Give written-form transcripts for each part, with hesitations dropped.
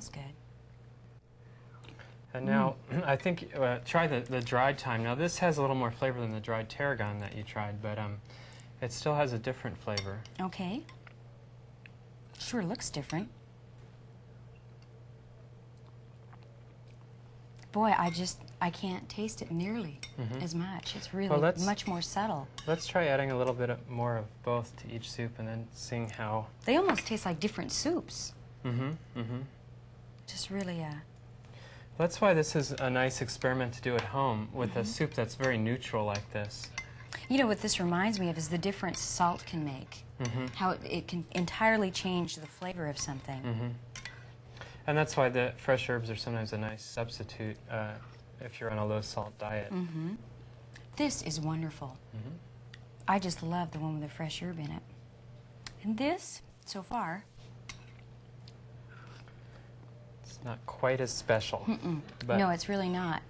smells good. And now, I think, try the dried thyme. Now, this has a little more flavor than the dried tarragon that you tried, but it still has a different flavor. Okay. Sure looks different. Boy, I can't taste it nearly as much. It's really much more subtle. Let's try adding a little bit more of both to each soup and then seeing how... They almost taste like different soups. Just really That's why this is a nice experiment to do at home with a soup that's very neutral like this. You know what this reminds me of is the difference salt can make. How it can entirely change the flavor of something. And that's why the fresh herbs are sometimes a nice substitute if you're on a low-salt diet. This is wonderful. I just love the one with the fresh herb in it. And this, so far... It's not quite as special. But no, it's really not.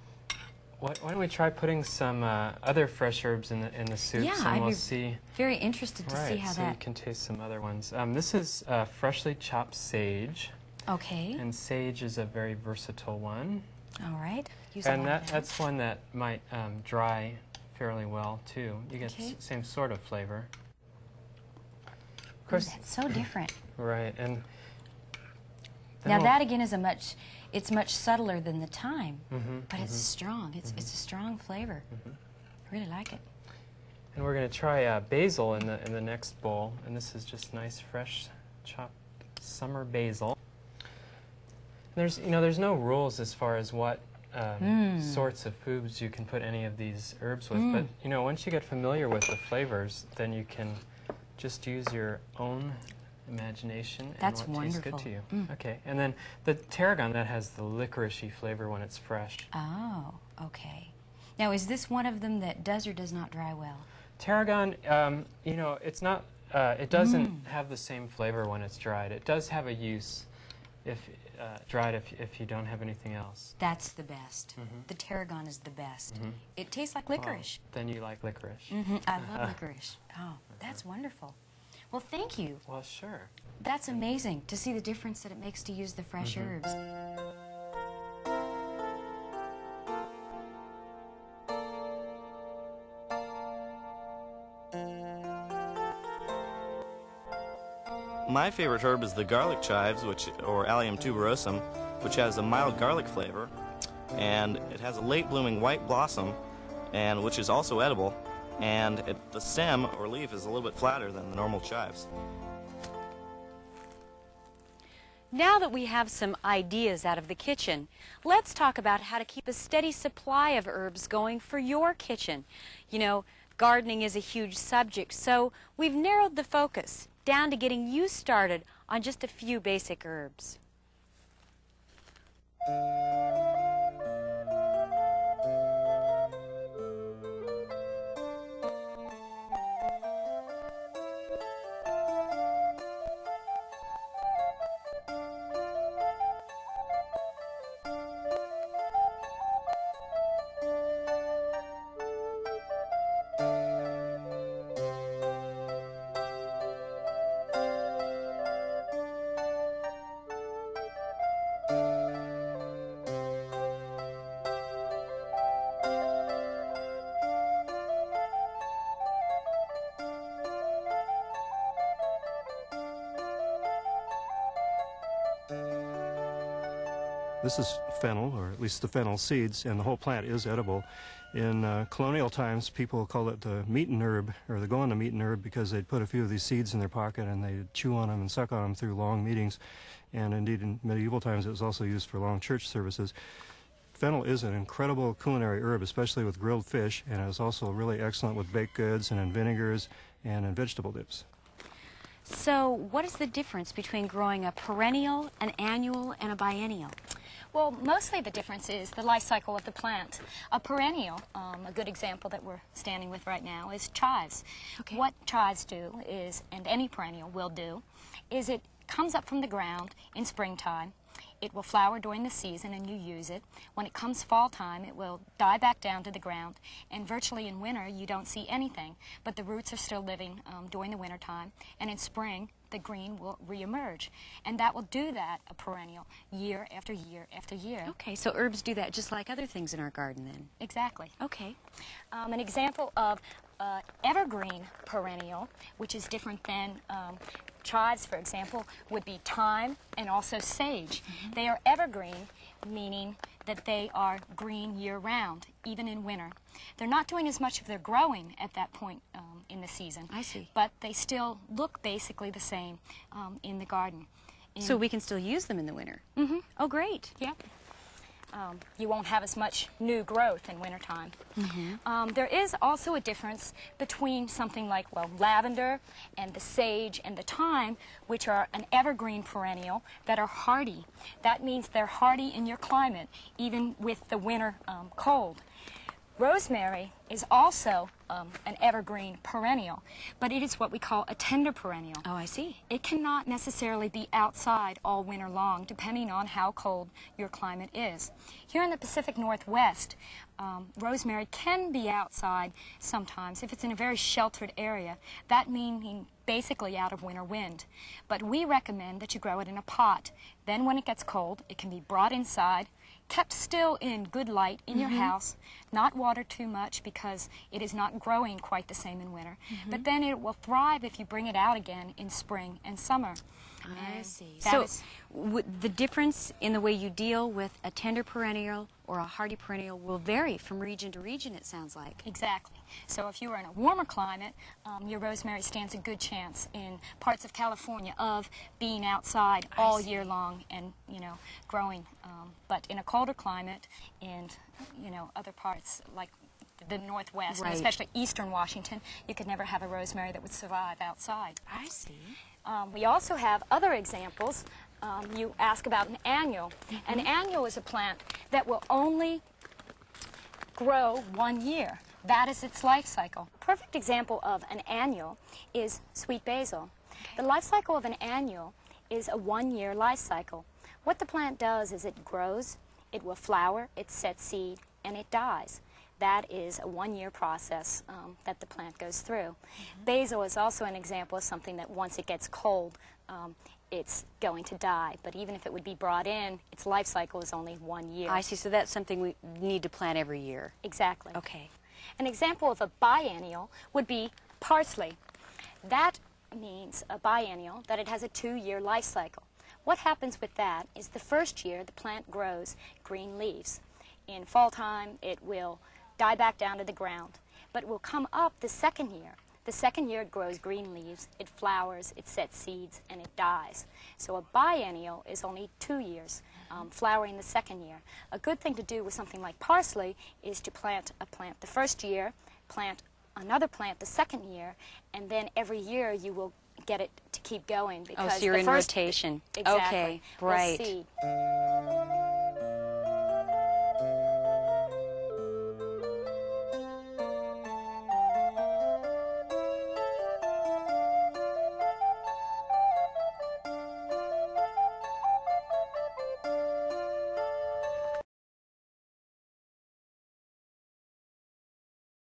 Why don't we try putting some other fresh herbs in the soups, yeah, and we'll see. Very interested to see how so you can taste some other ones. This is freshly chopped sage. Okay. And sage is a very versatile one. All right. And that's one that might dry fairly well too. You get the same sort of flavor. Of course, that's so different. Right, and now that again is it's much subtler than the thyme, but it's strong. It's a strong flavor. I really like it. And we're going to try basil in the next bowl, and this is just nice fresh chopped summer basil. There's no rules as far as what sorts of foods you can put any of these herbs with, but once you get familiar with the flavors, then you can just use your own imagination and what tastes good to you. Okay, and then the tarragon, that has the licoricey flavor when it's fresh. Oh, okay. Now, is this one of them that does or does not dry well? Tarragon, it's not. It doesn't have the same flavor when it's dried. It does have a use if dried if you don't have anything else. That's the best. The tarragon is the best. It tastes like licorice. Oh, then you like licorice. I love licorice. Oh, that's wonderful. Well, thank you. Well, sure. That's amazing to see the difference that it makes to use the fresh herbs. My favorite herb is the garlic chives, or Allium tuberosum, which has a mild garlic flavor, and it has a late blooming white blossom, and which is also edible. And the stem or leaf is a little bit flatter than the normal chives. Now that we have some ideas out of the kitchen, let's talk about how to keep a steady supply of herbs going for your kitchen. You know, gardening is a huge subject, so we've narrowed the focus down to getting you started on just a few basic herbs. This is fennel, or at least the fennel seeds, and the whole plant is edible. In colonial times, people called it the meat-and herb, or the go-on the meat-and herb, because they'd put a few of these seeds in their pocket and they'd chew on them and suck on them through long meetings. And indeed, in medieval times, it was also used for long church services. Fennel is an incredible culinary herb, especially with grilled fish, and it's also really excellent with baked goods and in vinegars and in vegetable dips. So what is the difference between growing a perennial, an annual, and a biennial? Well, mostly the difference is the life cycle of the plant. A perennial, a good example that we're standing with right now, is chives. Okay. What chives do is, and any perennial will do, is it comes up from the ground in springtime. It will flower during the season and you use it. When it comes fall time, it will die back down to the ground, and virtually in winter you don't see anything, but the roots are still living during the winter time, and in spring the green will reemerge. And that will do that, a perennial, year after year after year. Okay, so herbs do that just like other things in our garden then. Exactly. Okay. An example of evergreen perennial, which is different than chives, for example, would be thyme and also sage. They are evergreen, meaning that they are green year-round, even in winter. They're not doing as much of their growing at that point in the season. I see. But they still look basically the same in the garden. So we can still use them in the winter? Mm-hmm. Oh, great. Yeah. You won't have as much new growth in wintertime. There is also a difference between something like, well, lavender and the sage and the thyme, which are an evergreen perennial that are hardy. That means they're hardy in your climate, even with the winter cold. Rosemary is also an evergreen perennial, but it is what we call a tender perennial. Oh, I see. It cannot necessarily be outside all winter long, depending on how cold your climate is. Here in the Pacific Northwest, rosemary can be outside sometimes if it's in a very sheltered area, that meaning basically out of winter wind. But we recommend that you grow it in a pot. Then when it gets cold, it can be brought inside, kept still in good light in your house, not watered too much because it is not growing quite the same in winter. But then it will thrive if you bring it out again in spring and summer. I see. So the difference in the way you deal with a tender perennial or a hardy perennial will vary from region to region, it sounds like. Exactly. So if you are in a warmer climate, your rosemary stands a good chance in parts of California of being outside all year long and, you know, growing. But in a colder climate, in, you know, other parts like the Northwest, and especially eastern Washington, you could never have a rosemary that would survive outside. I see. We also have other examples. You ask about an annual. An annual is a plant that will only grow 1 year. That is its life cycle. A perfect example of an annual is sweet basil. The life cycle of an annual is a 1-year life cycle. What the plant does is it grows, it will flower, it sets seed, and it dies. That is a 1-year process that the plant goes through. Basil is also an example of something that once it gets cold, it's going to die. But even if it would be brought in, its life cycle is only 1 year. I see. So that's something we need to plant every year. Exactly. Okay. An example of a biennial would be parsley. That means a biennial, that it has a 2-year life cycle. What happens with that is the first year the plant grows green leaves. In fall time, it will die back down to the ground, but will come up the second year. The second year it grows green leaves, it flowers, it sets seeds, and it dies. So a biennial is only 2 years, flowering the second year. A good thing to do with something like parsley is to plant a plant the first year, plant another plant the second year, and then every year you will get it to keep going because so you're the in first rotation. Exactly. Okay, right. Will seed.